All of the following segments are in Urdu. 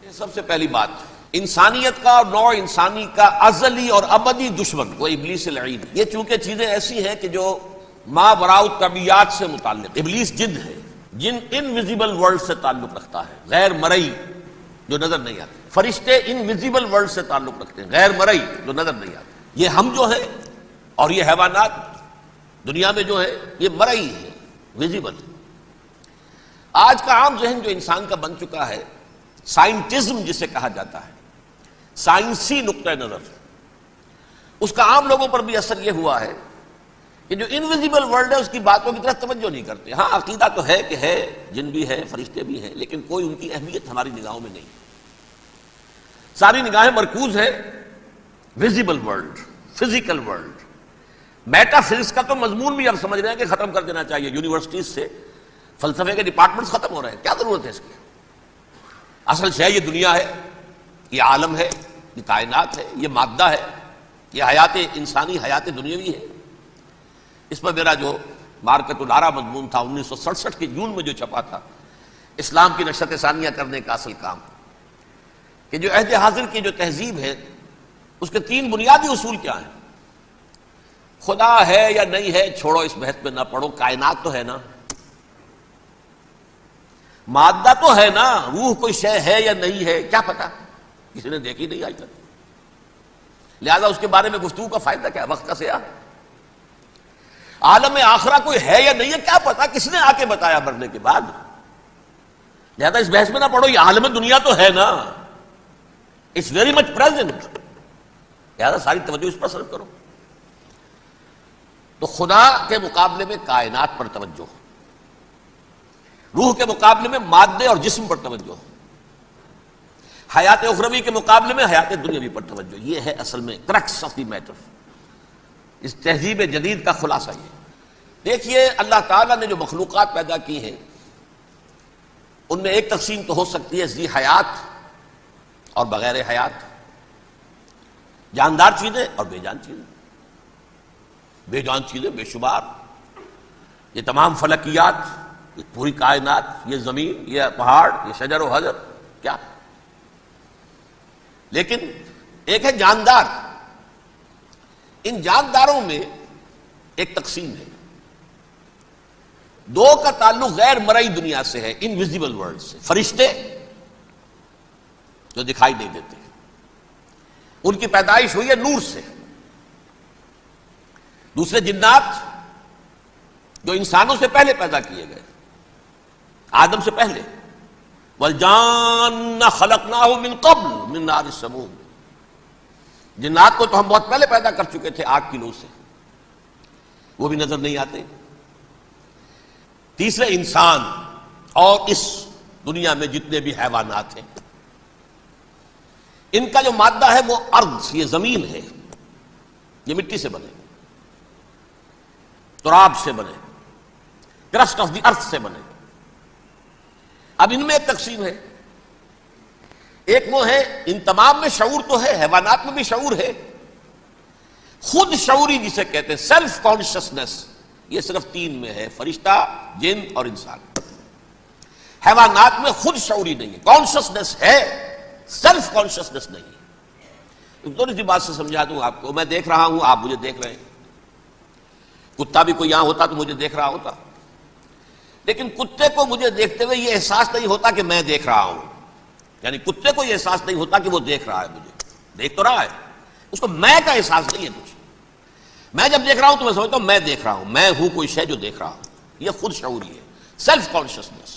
سب سے پہلی بات، انسانیت کا اور نوع انسانی کا ازلی اور ابدی دشمن وہ ابلیس لعین ہے۔ یہ چونکہ چیزیں ایسی ہیں کہ جو ما وراء الطبیعات سے متعلق، ابلیس جن ہے، جن انویزیبل ورلڈ سے تعلق رکھتا ہے، غیر مرئی جو نظر نہیں آتے۔ فرشتے انویزیبل ورلڈ سے تعلق رکھتے ہیں، غیر مرئی جو نظر نہیں آتے۔ یہ ہم جو ہے اور یہ حیوانات دنیا میں جو ہے یہ مرئی ہے، ویزیبل۔ آج کا عام ذہن جو انسان کا بن چکا ہے، سائنٹزم جسے کہا جاتا ہے، سائنسی نقطہ نظر، اس کا عام لوگوں پر بھی اثر یہ ہوا ہے کہ جو انویزیبل ورلڈ ہے اس کی باتوں کی طرف توجہ نہیں کرتے۔ ہاں عقیدہ تو ہے کہ ہے، جن بھی ہے، فرشتے بھی ہیں، لیکن کوئی ان کی اہمیت ہماری نگاہوں میں نہیں۔ ساری نگاہیں مرکوز ہے visible world, physical world. Meta physics کا تو مضمون بھی اب سمجھ رہے ہیں کہ ختم کر دینا چاہیے، یونیورسٹیز سے فلسفے کے ڈپارٹمنٹس ختم ہو رہے ہیں، کیا ضرورت ہے اس کی؟ اصل شے یہ دنیا ہے، یہ عالم ہے، یہ کائنات ہے، یہ مادہ ہے، یہ حیات انسانی، حیات دنیاوی ہے۔ اس پر میرا جو مارکت الارا مضمون تھا 1967 کے جون میں جو چھپا تھا، اسلام کی نشرت ثانیہ کرنے کا اصل کام، کہ جو عہد حاضر کی جو تہذیب ہے اس کے 3 بنیادی اصول کیا ہیں؟ خدا ہے یا نہیں ہے چھوڑو، اس بحث پہ نہ پڑھو، کائنات تو ہے نا، مادہ تو ہے نا، روح کوئی شے ہے یا نہیں ہے کیا پتا، کسی نے دیکھی نہیں آج تک، لہذا اس کے بارے میں گفتگو کا فائدہ کیا، وقت کا سیاح۔ عالم آخرہ کوئی ہے یا نہیں ہے کیا پتا، کس نے آ کے بتایا مرنے کے بعد، لہذا اس بحث میں نہ پڑھو، یہ عالم دنیا تو ہے نا، اٹس ویری مچ پریزنٹ، لہذا ساری توجہ اس پر صرف کرو۔ تو خدا کے مقابلے میں کائنات پر توجہ، روح کے مقابلے میں مادے اور جسم پر توجہ، حیات اخروی کے مقابلے میں حیات دنیاوی پر توجہ۔ یہ ہے اصل میں کرکس آف دی میٹر، اس تہذیب جدید کا خلاصہ یہ۔ دیکھیے اللہ تعالیٰ نے جو مخلوقات پیدا کی ہیں ان میں ایک تقسیم تو ہو سکتی ہے ذی حیات اور بغیر حیات، جاندار چیزیں اور بے جان چیزیں۔ بے جان چیزیں بے شمار، یہ تمام فلکیات، یہ پوری کائنات، یہ زمین، یہ پہاڑ، یہ شجر و حجر، کیا؟ لیکن ایک ہے جاندار۔ ان جانداروں میں ایک تقسیم ہے، 2 کا تعلق غیر مرئی دنیا سے ہے، انویزیبل ورلڈ سے۔ فرشتے جو دکھائی نہیں دیتے، ان کی پیدائش ہوئی ہے نور سے۔ دوسرے جنات جو انسانوں سے پہلے پیدا کیے گئے، آدم سے پہلے، وَالْجَانَّ خَلَقْنَاهُ مِن قَبْلُ مِن نَارِ السَّمُومِ، جنات کو تو ہم بہت پہلے پیدا کر چکے تھے آگ کی لو سے، وہ بھی نظر نہیں آتے۔ تیسرے انسان اور اس دنیا میں جتنے بھی حیوانات ہیں، ان کا جو مادہ ہے وہ ارض، یہ زمین ہے، یہ مٹی سے بنے، تراب سے بنے، کرسٹ آف دی ارتھ سے بنے۔ اب ان میں ایک تقسیم ہے، ایک وہ ہے، ان تمام میں شعور تو ہے، حیوانات میں بھی شعور ہے، خود شعوری جسے کہتے ہیں سیلف کانشسنس، یہ صرف 3 میں ہے، فرشتہ، جن اور انسان۔ حیوانات میں خود شعوری نہیں ہے، کانشسنس ہے، سیلف کانشسنس نہیں ہے۔ تھوڑی سی بات سے سمجھا دوں آپ کو، میں دیکھ رہا ہوں، آپ مجھے دیکھ رہے ہیں، کتا بھی کوئی یہاں ہوتا تو مجھے دیکھ رہا ہوتا، لیکن کتے کو مجھے دیکھتے ہوئے یہ احساس نہیں ہوتا کہ میں دیکھ رہا ہوں، یعنی کتے کو یہ احساس نہیں ہوتا کہ وہ دیکھ رہا ہے، مجھے دیکھ تو رہا ہے، اس کو میں کا احساس نہیں ہے کچھ۔ میں جب دیکھ رہا ہوں تو میں سمجھتا ہوں میں دیکھ رہا ہوں، میں ہوں کوئی شے جو دیکھ رہا ہوں، یہ خود شعوری ہے، سیلف کانشسنس۔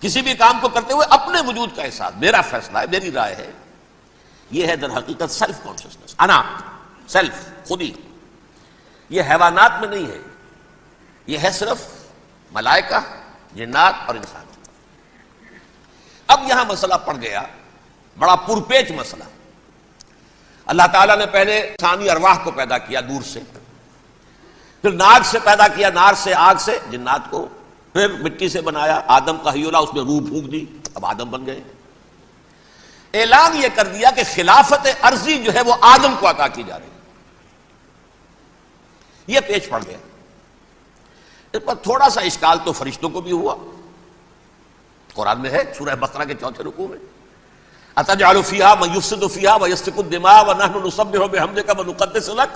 کسی بھی کام کو کرتے ہوئے اپنے وجود کا احساس، میرا فیصلہ ہے، میری رائے ہے، یہ ہے در حقیقت سیلف کانشسنس، انا، سیلف، خودی۔ یہ حیوانات میں نہیں ہے، یہ ہے صرف ملائکہ، جنات اور انسان۔ اب یہاں مسئلہ پڑ گیا، بڑا پرپیچ مسئلہ۔ اللہ تعالیٰ نے پہلے انسانی ارواح کو پیدا کیا نور سے، پھر ناگ سے پیدا کیا، نار سے، آگ سے جنات کو، پھر مٹی سے بنایا، آدم کا حی اللہ، اس میں روح پھونک دی، اب آدم بن گئے۔ اعلان یہ کر دیا کہ خلافت ارضی جو ہے وہ آدم کو عطا کی جا رہی ہے۔ یہ پیچ پڑ گیا، اس پر تھوڑا سا اشکال تو فرشتوں کو بھی ہوا، قرآن میں ہے، سورہ بقرہ کے 4 رکوع میں، اتجعل فیہا من یفسد فیہا ویسفک الدماء ونحن نسبح بحمدک ونقدس لک.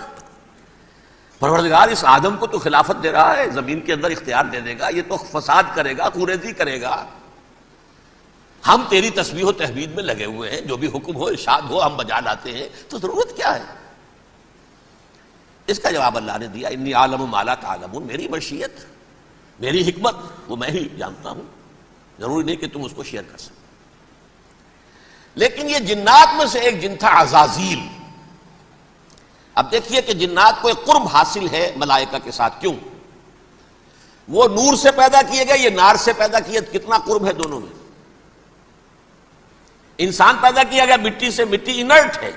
پروردگار اس آدم کو تو خلافت دے رہا ہے، زمین کے اندر اختیار دے دے گا، یہ تو فساد کرے گا، خوریزی کرے گا، ہم تیری تسبیح و تحمید میں لگے ہوئے ہیں، جو بھی حکم ہو ارشاد ہو ہم بجا لاتے ہیں، تو ضرورت کیا ہے؟ اس کا جواب اللہ نے دیا، انی عالم ما لا تعلمون، میری مشیت، میری حکمت وہ میں ہی جانتا ہوں، ضروری نہیں کہ تم اس کو شیئر کر سکو. لیکن یہ جنات میں سے ایک جن تھا عزازیل. اب دیکھیے کہ جنات کو ایک قرب حاصل ہے ملائکہ کے ساتھ. کیوں؟ وہ نور سے پیدا کیے گئے، یہ نار سے پیدا کیے، کتنا قرب ہے دونوں میں. انسان پیدا کیا گیا مٹی سے، مٹی انرٹ ہے،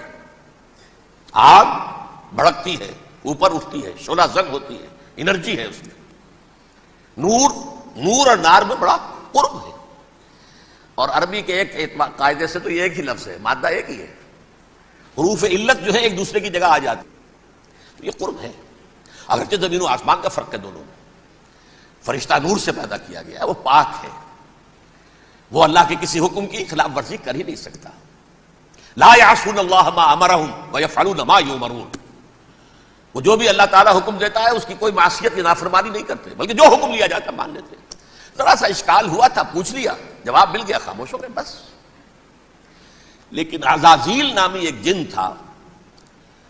آگ بھڑکتی ہے، اوپر اٹھتی ہے، شعلہ زنگ ہوتی ہے، انرجی ہے اس میں. نور اور نار میں بڑا قرب ہے. اور عربی کے ایک قاعدے سے تو یہ ایک ہی لفظ ہے، مادہ ایک ہی ہے، حروف علت جو ہے ایک دوسرے کی جگہ آ جاتی، تو یہ قرب ہے. اگرچہ زمین و آسمان کا فرق ہے دونوں میں. فرشتہ نور سے پیدا کیا گیا ہے، وہ پاک ہے، وہ اللہ کے کسی حکم کی خلاف ورزی کر ہی نہیں سکتا. لا یعصون اللہ ما امرہم ویفعلون ما یؤمرون. وہ جو بھی اللہ تعالیٰ حکم دیتا ہے اس کی کوئی معصیت یا نافرمانی نہیں کرتے، بلکہ جو حکم لیا جاتا مان لیتے. ذرا سا اشکال ہوا تھا، پوچھ لیا، جواب مل گیا، خاموش ہو گئے بس. لیکن عزازیل نامی ایک جن تھا،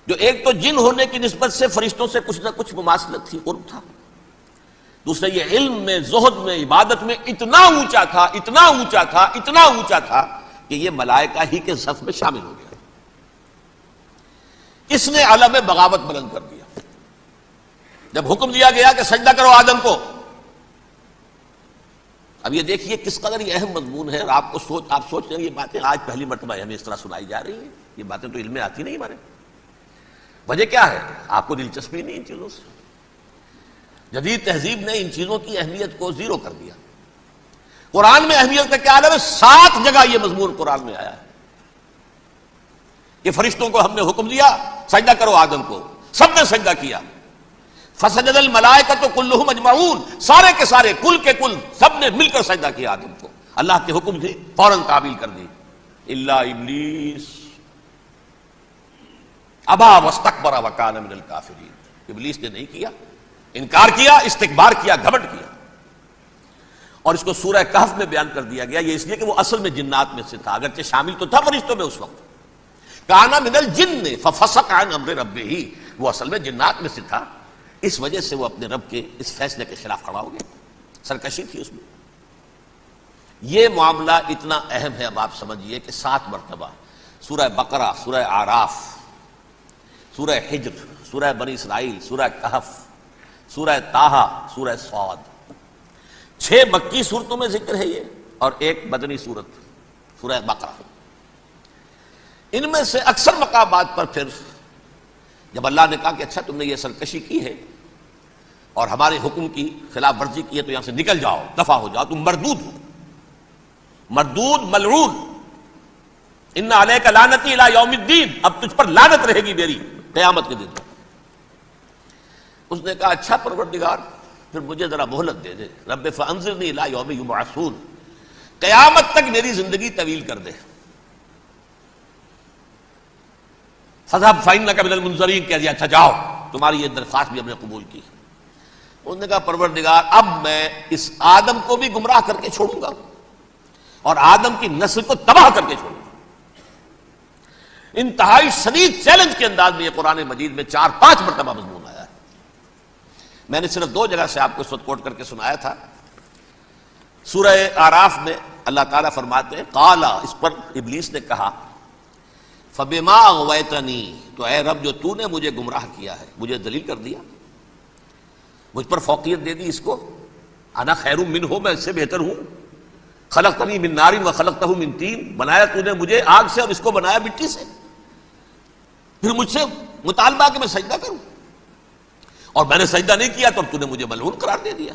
جو ایک تو جن ہونے کی نسبت سے فرشتوں سے کچھ نہ کچھ مماثلت تھی، قرب تھا. دوسرے یہ علم میں، زہد میں، عبادت میں اتنا اونچا تھا، اتنا اونچا تھا، اتنا اونچا تھا کہ یہ ملائکہ ہی کے صف میں شامل ہو گیا. اس نے علم بغاوت بلند کر دیا. جب حکم دیا گیا کہ سجدہ کرو آدم کو، اب یہ دیکھیے کس قدر یہ اہم مضمون ہے. اور آپ سوچ رہے ہیں یہ باتیں آج پہلی مرتبہ ہمیں اس طرح سنائی جا رہی ہیں، یہ باتیں تو علم میں آتی نہیں ہمارے. وجہ کیا ہے؟ آپ کو دلچسپی نہیں ان چیزوں سے. جدید تہذیب نے ان چیزوں کی اہمیت کو زیرو کر دیا. قرآن میں اہمیت کا کیا عالم ہے؟ 7 جگہ یہ مضمون قرآن میں آیا ہے کہ فرشتوں کو ہم نے حکم دیا سجدہ کرو آدم کو، سب نے سجدہ کیا. فسجد الملائکۃ کلھم اجمعون، سارے کے سارے، کل کے کل، سب نے مل کر سجدہ کیا آدم کو. اللہ کے حکم سے فوراً تعمیل کر دی. الا ابلیس ابا واستکبر وکان من الکافرین. ابلیس نے نہیں کیا، انکار کیا، استکبار کیا، گھمنڈ کیا. اور اس کو سورہ کہف میں بیان کر دیا گیا. یہ اس لیے کہ وہ اصل میں جنات میں سے تھا، اگرچہ شامل تو تھا فرشتوں میں اس وقت. کان من الجن ففسق عن امر ربہ، وہ اصل میں جنات میں سے تھا، اس وجہ سے وہ اپنے رب کے اس فیصلے کے خلاف کھڑا ہو گیا. سرکشی تھی اس میں. یہ معاملہ اتنا اہم ہے، اب آپ سمجھیے کہ 7 مرتبہ سورہ بقرہ، سورہ اعراف، سورہ حجر، سورہ بنی اسرائیل، سورہ کہف، سورہ طٰہٰ، سورہ صاد، 6 مکی صورتوں میں ذکر ہے یہ، اور ایک مدنی صورت سورہ بقرہ. ان میں سے اکثر مقامات پر پھر جب اللہ نے کہا کہ اچھا تم نے یہ سرکشی کی ہے اور ہمارے حکم کی خلاف ورزی کی ہے تو یہاں سے نکل جاؤ، دفع ہو جاؤ، تم مردود ہو، مردود ملعون. ان علیک لعنتی الی یوم الدین، اب تجھ پر لعنت رہے گی میری قیامت کے دن. اس نے کہا اچھا پروردگار پھر مجھے ذرا مہلت دے دے، رب فانظرنی الی یوم یبعثون، قیامت تک میری زندگی طویل کر دے. فذهب فإنك من المنظرین، کہہ دیا اچھا جاؤ، تمہاری یہ درخواست بھی ہم نے قبول کی. انہوں نے کہا پروردگار اب میں اس آدم کو بھی گمراہ کر کے چھوڑوں گا اور آدم کی نسل کو تباہ کر کے چھوڑوں گا. انتہائی شدید چیلنج کے انداز میں یہ قرآن مجید میں 4-5 مرتبہ مضمون آیا ہے. میں نے صرف 2 جگہ سے آپ کو اس وقت کوٹ کر کے سنایا تھا. سورہ اعراف میں اللہ تعالیٰ فرماتے ہیں قالا، اس پر ابلیس نے کہا فبما اغویتنی، تو اے رب جو تو نے مجھے گمراہ کیا ہے، مجھے ذلیل کر دیا، مجھ پر فوقیت دے دی، اس کو انا خیر منہ، میں اس سے بہتر ہوں. خلقتنی من نار وخلقتہ من طین، بنایا تو نے مجھے آگ سے اور اس کو بنایا مٹی سے. پھر مجھ سے مطالبہ کہ میں سجدہ کروں، اور میں نے سجدہ نہیں کیا تو اب تو نے مجھے ملعون قرار دے دیا.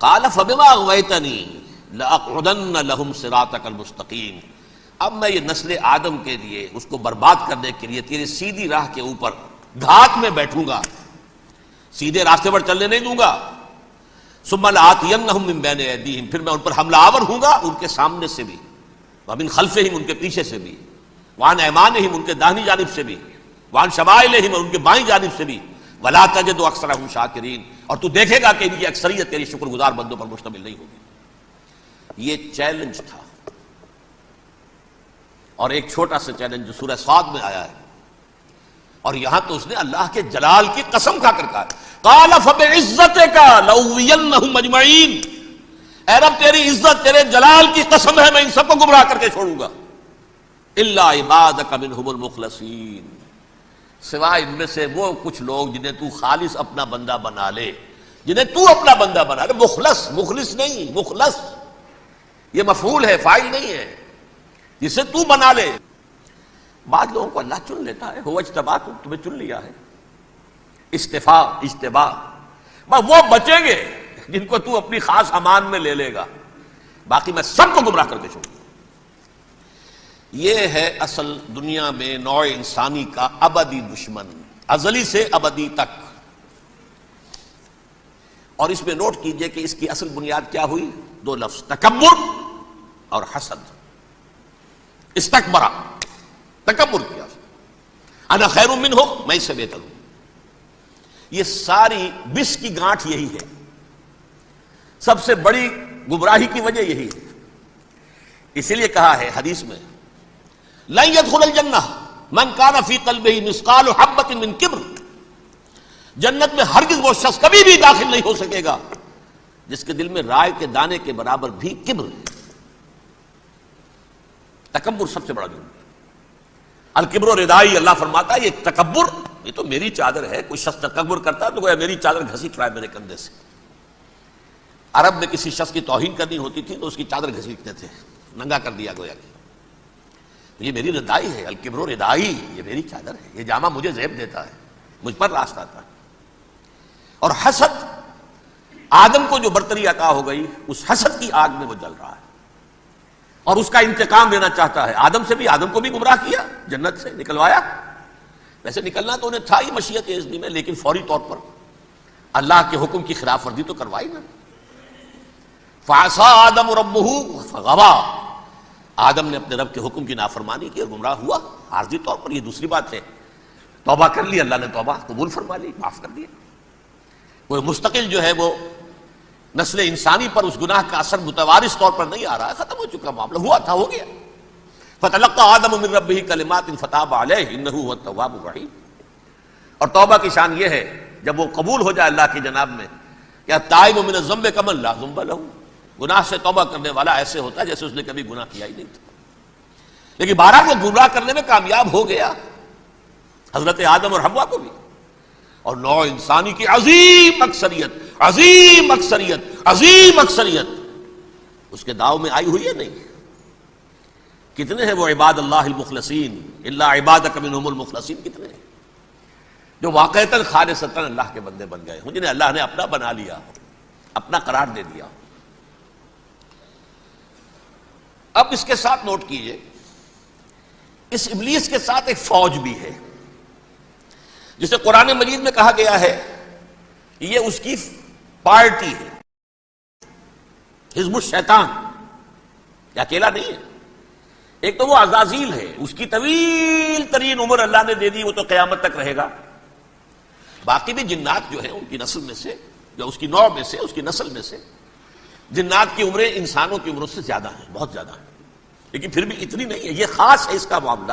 قال فبما اغویتنی لاقعدن لهم صراطک المستقیم، اب میں یہ نسل آدم کے لیے، اس کو برباد کرنے کے لیے تیری سیدھی راہ کے اوپر گھات میں بیٹھوں گا، سیدھے راستے پر چلنے نہیں دوں گا. ثم لآتینہم من بین ایدیہم، پھر میں ان پر حملہ آور ہوں گا ان کے سامنے سے بھی ومن خلفہم ان کے پیچھے سے بھی، وعن ایمانہم ان کے داہنی جانب سے بھی، وعن شمائلہم ان کے بائیں جانب سے بھی، ولا تجد اکثرہم شاکرین، اور تو دیکھے گا کہ ان کی اکثریت تیری شکر گزار بندوں پر مشتمل نہیں ہوگی۔ یہ چیلنج تھا، اور ایک چھوٹا سا چیلنج جو سورہ صاد میں آیا ہے، اور یہاں تو اس نے اللہ کے جلال کی قسم کھا کر کہا، قال فبعزتک لأغوینہم اجمعین، اے رب تیری عزت تیرے جلال کی قسم ہے میں ان سب کو گمراہ کر کے چھوڑوں گا، الا عبادک منہم المخلصین، سوائے ان میں سے وہ کچھ لوگ جنہیں تو خالص اپنا بندہ بنا لے، جنہیں تو اپنا بندہ بنا لے۔ مخلص، مخلص نہیں، مخلص یہ مفعول ہے، فاعل نہیں ہے، جسے تو بنا لے۔ بعض لوگوں کو اللہ چن لیتا ہے، ہو اجتباکم، تمہیں چن لیا ہے، استفاء اجتباء، بس وہ بچیں گے جن کو تو اپنی خاص امان میں لے لے گا، باقی میں سب کو گمراہ کر کے چھوڑوں گا۔ یہ ہے اصل دنیا میں نوع انسانی کا ابدی دشمن، ازلی سے ابدی تک۔ اور اس میں نوٹ کیجئے کہ اس کی اصل بنیاد کیا ہوئی؟ دو لفظ، تکبر اور حسد۔ استکبرا، تکبر کیا، انا خیر منہ، میں اس سے بہتر ہوں۔ یہ ساری بس کی گانٹھ یہی ہے، سب سے بڑی گمراہی کی وجہ یہی ہے۔ اسی لیے کہا ہے حدیث میں، لن يدخل الجنہ من کان فی قلبہ مثقال حبۃ من کبر، جنت میں ہرگز وہ شخص کبھی بھی داخل نہیں ہو سکے گا جس کے دل میں رائے کے دانے کے برابر بھی کبر ہے۔ تکبر سب سے بڑا جرم ہے۔ الکبر ردائی، اللہ فرماتا ہے یہ تکبر، یہ تو میری چادر ہے۔ کوئی شخص تکبر کرتا ہے تو گویا میری چادر گھسیٹ رہا ہے میرے کندھے سے۔ عرب میں کسی شخص کی توہین کرنی ہوتی تھی تو اس کی چادر گھسیٹتے تھے، ننگا کر دیا گویا کہ یہ میری ردائی ہے، الکبر ردائی، یہ میری چادر ہے، یہ جامہ مجھے زیب دیتا ہے، مجھ پر راست آتا ہے۔ اور حسد، آدم کو جو برتری عطا ہو گئی اس حسد کی آگ میں وہ جل رہا ہے اور اس کا انتقام لینا چاہتا ہے۔ آدم سے بھی، آدم کو بھی گمراہ کیا، جنت سے نکلوایا، ویسے نکلنا تو انہیں تھا ہی مشیت اذنی میں، لیکن فوری طور پر اللہ کے حکم کی خلاف ورزی تو کروائی نا۔ فعصى آدم ربہ فغوى، آدم نے اپنے رب کے حکم کی نافرمانی کی اور گمراہ ہوا عارضی طور پر۔ یہ دوسری بات ہے، توبہ کر لی، اللہ نے توبہ قبول فرما لی، معاف کر دیا۔ کوئی مستقل جو ہے وہ نسل انسانی پر اس گناہ کا اثر متوارث طور پر نہیں آ رہا ہے، ختم ہو چکا معاملہ، ہوا تھا ہو گیا۔ فتلقى آدم من ربہ کلمات فتاب علیہ انہ هو التواب الرحیم۔ اور توبہ کی شان یہ ہے جب وہ قبول ہو جائے اللہ کی جناب میں، کہ التائب من الذنب کمن لا ذنب لہ، گناہ سے توبہ کرنے والا ایسے ہوتا ہے جیسے اس نے کبھی گناہ کیا ہی نہیں تھا۔ لیکن بہرحال وہ گمراہ کرنے میں کامیاب ہو گیا، حضرت آدم اور حوا کو بھی۔ اور نوع انسانی کی عظیم اکثریت، عظیم اکثریت، عظیم اکثریت اس کے داؤ میں آئی ہوئی ہے نہیں۔ کتنے ہیں وہ عباد اللہ المخلصین، الا عبادک منہم المخلصین، کتنے ہیں جو واقعتاً خالصتاً اللہ کے بندے بن گئے ہوں، جنہیں اللہ نے اپنا بنا لیا ہو، اپنا قرار دے دیا ہو۔ اب اس کے ساتھ نوٹ کیجئے، اس ابلیس کے ساتھ ایک فوج بھی ہے جسے قرآن مجید میں کہا گیا ہے یہ اس کی پارٹی ہے، حزب الشیطان، یہ اکیلا نہیں ہے۔ ایک تو وہ عزازیل ہے، اس کی طویل ترین عمر اللہ نے دے دی، وہ تو قیامت تک رہے گا۔ باقی بھی جنات جو ہیں ان کی نسل میں سے، یا اس کی نوع میں سے، اس کی نسل میں سے، جنات کی عمریں انسانوں کی عمروں سے زیادہ ہیں، بہت زیادہ ہیں، لیکن پھر بھی اتنی نہیں ہے۔ یہ خاص ہے اس کا معاملہ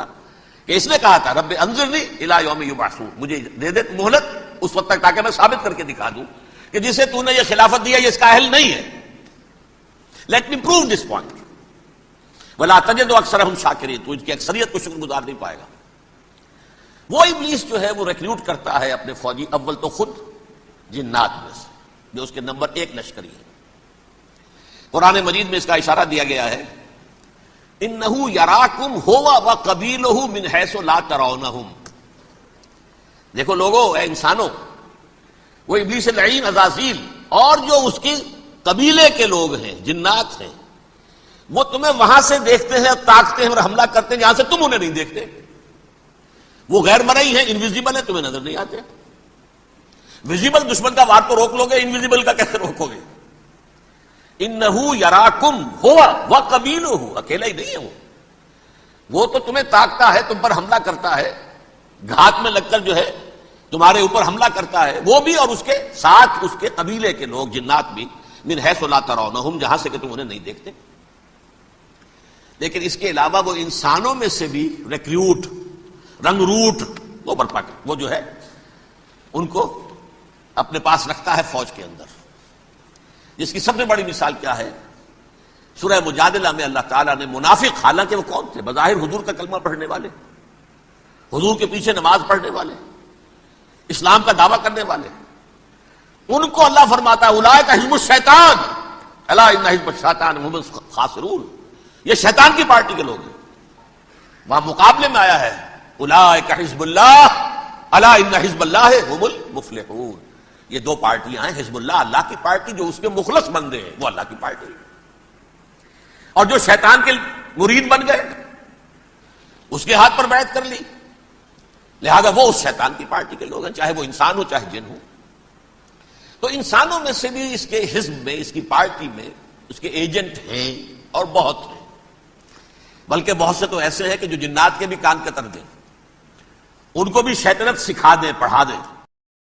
کہ اس نے کہا تھا رب انظرنی الی یوم یبعثون، مجھے دے دے مہلت اس وقت تک تاکہ میں ثابت کر کے دکھا دوں کہ جسے تو نے یہ خلافت دیا یہ اس کا اہل نہیں ہے۔ Let me prove this point ولا تجد اکثرہم شاکرین، تو ان کی اکثریت کو شکر گزار نہیں پائے گا۔ وہ ابلیس جو ہے وہ ریکروٹ کرتا ہے اپنے فوجی، اول تو خود جنات میں سے جو اس کے نمبر 1 لشکری ہے۔ قرآن مجید میں اس کا اشارہ دیا گیا ہے، انہو یراکم ہوا وقبیلہ من حیث لا ترونہم۔ دیکھو لوگو، اے انسانوں، وہ ابلیس لعین عزازیل اور جو اس کی قبیلے کے لوگ ہیں، جنات ہیں، وہ تمہیں وہاں سے دیکھتے ہیں اور تاکتے ہیں اور حملہ کرتے ہیں جہاں سے تم انہیں نہیں دیکھتے۔ وہ غیر مرئی ہیں، انویزیبل ہیں، تمہیں نظر نہیں آتے۔ ویزیبل دشمن کا وار تو روک لو گے، انویزیبل کا کیسے روکو گے؟ انہو یراکم ہوا وقبیلہ، اکیلا ہی نہیں ہے وہ تو تمہیں تاکتا ہے، تم پر حملہ کرتا ہے، گھات میں لگ کر جو ہے تمہارے اوپر حملہ کرتا ہے، وہ بھی اور اس کے ساتھ اس کے قبیلے کے لوگ جنات بھی، من حیث لا ترونہم، جہاں سے کہ تم انہیں نہیں دیکھتے۔ لیکن اس کے علاوہ وہ انسانوں میں سے بھی ریکریوٹ، رنگ روٹ وہ برپا کر، وہ جو ہے ان کو اپنے پاس رکھتا ہے فوج کے اندر، جس کی سب سے بڑی مثال کیا ہے؟ سورہ مجادلہ میں اللہ تعالیٰ نے منافق، حالانکہ وہ کون تھے؟ بظاہر حضور کا کلمہ پڑھنے والے، حضور کے پیچھے نماز پڑھنے والے، اسلام کا دعویٰ کرنے والے، ان کو اللہ فرماتا ہے اولئک حزب الشیطان الا ان حزب الشیطان هم الخاسرون، یہ شیطان کی پارٹی کے لوگ ہیں۔ وہاں مقابلے میں آیا ہے اولئک حزب اللہ الا ان حزب اللہ هم المفلحون، یہ دو پارٹیاں ہیں، حزب اللہ اللہ کی پارٹی جو اس کے مخلص بندے ہیں وہ اللہ کی پارٹی، اور جو شیطان کے مرید بن گئے اس کے ہاتھ پر بیعت کر لی، لہذا وہ اس شیطان کی پارٹی کے لوگ ہیں، چاہے وہ انسان ہو چاہے جن ہو۔ تو انسانوں میں سے بھی اس کے حزب میں، اس کی پارٹی میں اس کے ایجنٹ ہیں اور بہت ہیں، بلکہ بہت سے تو ایسے ہیں کہ جو جنات کے بھی کان کتر دیں، ان کو بھی شیطنت سکھا دیں، پڑھا دیں۔